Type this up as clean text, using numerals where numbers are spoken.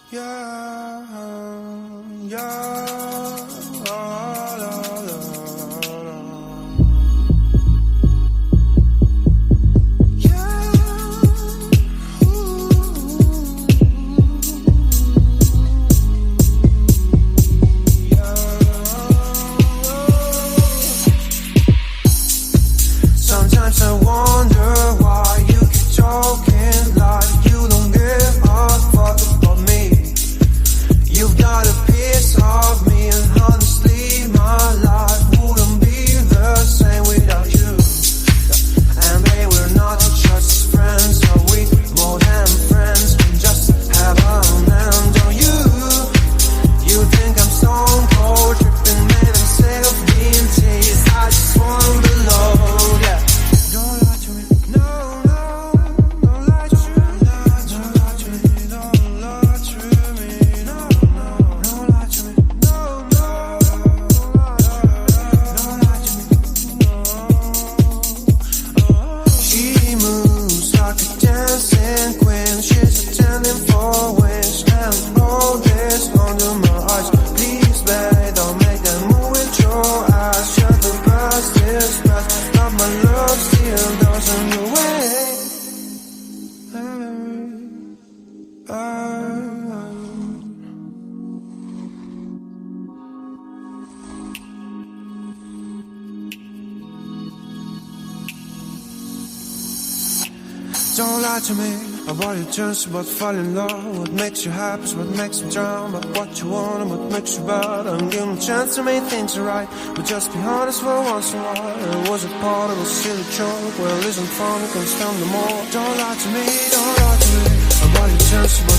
Yeah, yeah, la, la, la, la. Yeah, sometimes I wonder why you keep talking like you don't give a fuck about me. You've got a piece of me, and honestly my life wouldn't be the same without you. And babe, we're not just friends, are we more than friends? We just have a hand on you. You think I'm stone cold, tripping, man, I'm sick of being teased. I just wanna belong, yeah. Don't lie to me, no, no, don't lie to me, don't lie to me, don't lie to me, no, no, don't lie to me, no, no, don't lie to me, no. She moves like a dancing queen, she's attending for wings, and all this under my eyes. Please, babe, don't make that move with your eyes. Shut the past is past, but my love still doesn't go away. Don't lie to me about your chance, about falling in love. What makes you happy is what makes you drown. But what you want and what makes you bad. I'm giving a chance to make things right, but just be honest for once in a while. It was a part of a silly joke. Well, isn't fun, it can stand no more. Don't lie to me about your chance, about